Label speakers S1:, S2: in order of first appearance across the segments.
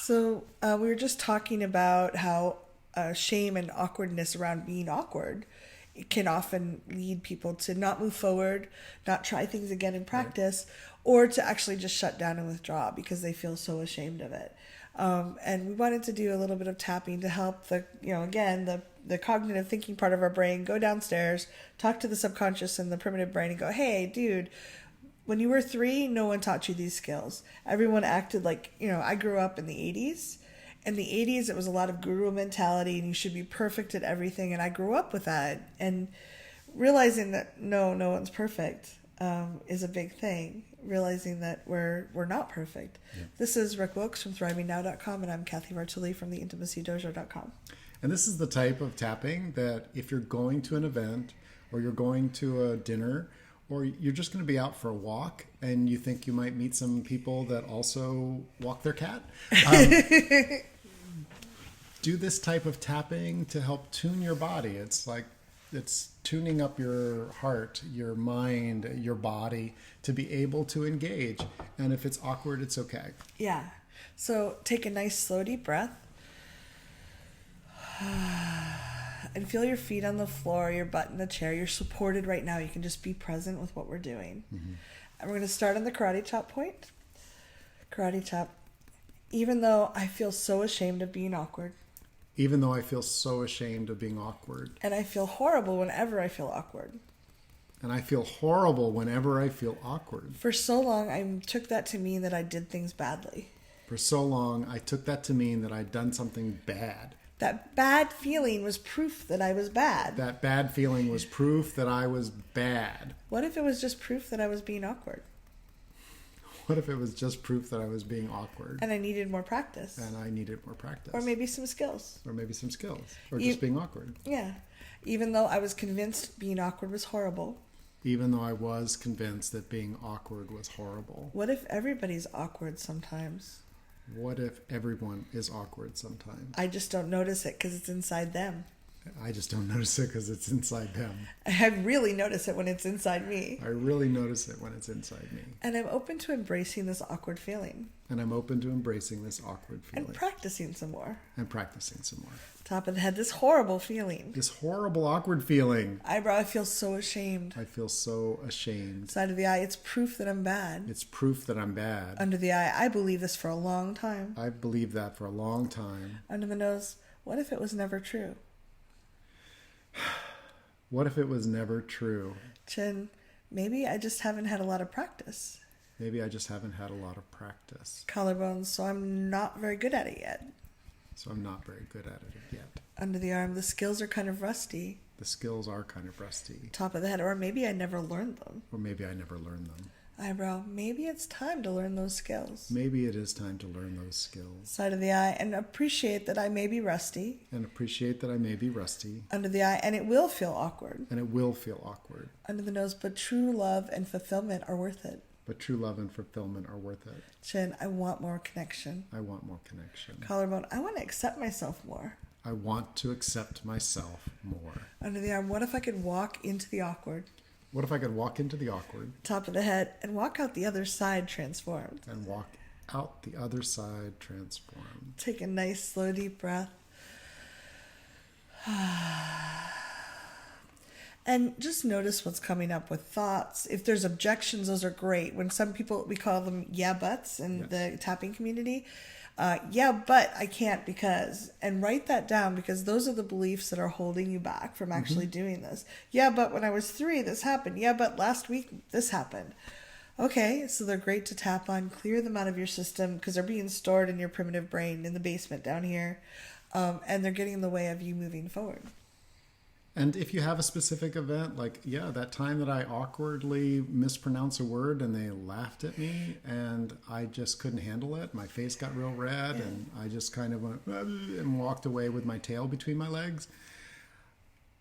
S1: So we were just talking about how shame and awkwardness around being awkward it can often lead people to not move forward, not try things again in
S2: Right.
S1: practice, or to actually just shut down and withdraw because they feel so ashamed of it. And we wanted to do a little bit of tapping to help the cognitive thinking part of our brain go downstairs, talk to the subconscious and the primitive brain and go, hey, dude, when you were 3, no one taught you these skills. Everyone acted like, I grew up in the 80s. In the 80s, it was a lot of guru mentality and you should be perfect at everything. And I grew up with that. And realizing that no one's perfect is a big thing. Realizing that we're not perfect. Yeah. This is Rick Wilkes from ThrivingNow.com, and I'm Kathy Vartuli from TheIntimacyDojo.com.
S2: And this is the type of tapping that if you're going to an event or you're going to a dinner or you're just going to be out for a walk and you think you might meet some people that also walk their cat, do this type of tapping to help tune your body. It's tuning up your heart, your mind, your body to be able to engage. And if it's awkward, it's okay.
S1: Yeah. So take a nice slow deep breath. And feel your feet on the floor, your butt in the chair. You're supported right now. You can just be present with what we're doing. Mm-hmm. And we're going to start on the karate chop point. Karate chop. Even though I feel so ashamed of being awkward.
S2: Even though I feel so ashamed of being awkward.
S1: And I feel horrible whenever I feel awkward.
S2: And I feel horrible whenever I feel awkward.
S1: For so long, I took that to mean that I did things badly.
S2: For so long, I took that to mean that I'd done something bad.
S1: That bad feeling was proof that I was bad.
S2: That bad feeling was proof that I was bad.
S1: What if it was just proof that I was being awkward?
S2: What if it was just proof that I was being awkward?
S1: And I needed more practice.
S2: And I needed more practice.
S1: Or maybe some skills.
S2: Or maybe some skills. Or just being awkward.
S1: Yeah. Even though I was convinced being awkward was horrible.
S2: Even though I was convinced that being awkward was horrible.
S1: What if everybody's awkward sometimes?
S2: What if everyone is awkward sometimes?
S1: I just don't notice it because it's inside them.
S2: I just don't notice it because it's inside them.
S1: I really notice it when it's inside me.
S2: I really notice it when it's inside me.
S1: And I'm open to embracing this awkward feeling.
S2: And I'm open to embracing this awkward feeling.
S1: And practicing some more. Top of the head, this horrible feeling.
S2: This horrible awkward feeling.
S1: Eyebrow, I feel so ashamed.
S2: I feel so ashamed.
S1: Side of the eye, it's proof that I'm bad.
S2: It's proof that I'm bad.
S1: Under the eye, I believe this for a long time.
S2: I've believed that for a long time.
S1: Under the nose, what if it was never true?
S2: What if it was never true?
S1: Chin, maybe I just haven't had a lot of practice.
S2: Maybe I just haven't had a lot of practice.
S1: Collarbones, so I'm not very good at it yet.
S2: So I'm not very good at it yet.
S1: Under the arm, the skills are kind of rusty.
S2: The skills are kind of rusty.
S1: Top of the head, or maybe I never learned them.
S2: Or maybe I never learned them.
S1: Eyebrow, maybe it's time to learn those skills.
S2: Maybe it is time to learn those skills.
S1: Side of the eye, and appreciate that I may be rusty.
S2: And appreciate that I may be rusty.
S1: Under the eye, and it will feel awkward.
S2: And it will feel awkward.
S1: Under the nose, but true love and fulfillment are worth it.
S2: But true love and fulfillment are worth it.
S1: Chin, I want more connection.
S2: I want more connection.
S1: Collarbone, I want to accept myself more.
S2: I want to accept myself more.
S1: Under the arm, what if I could walk into the awkward?
S2: What if I could walk into the awkward?
S1: Top of the head, and walk out the other side transformed.
S2: And walk out the other side transformed.
S1: Take a nice, slow, deep breath. And just notice what's coming up with thoughts. If there's objections, those are great. When some people, we call them yeah buts in the tapping community. Yeah, but I can't because, and write that down because those are the beliefs that are holding you back from actually doing this. Yeah, but when I was 3, this happened. Yeah, but last week this happened. Okay, so they're great to tap on, clear them out of your system because they're being stored in your primitive brain in the basement down here. And they're getting in the way of you moving forward.
S2: And if you have a specific event, like, that time that I awkwardly mispronounced a word and they laughed at me and I just couldn't handle it. My face got real red and I just kind of went and walked away with my tail between my legs.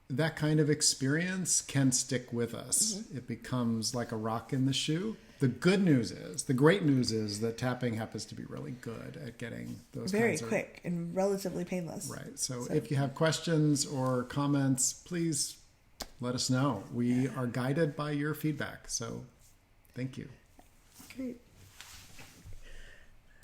S2: That kind of experience can stick with us. Mm-hmm. It becomes like a rock in the shoe. The great news is that tapping happens to be really good at getting those
S1: very quick and relatively painless.
S2: Right. So if you have questions or comments, please let us know. We are guided by your feedback. So thank you.
S1: Great.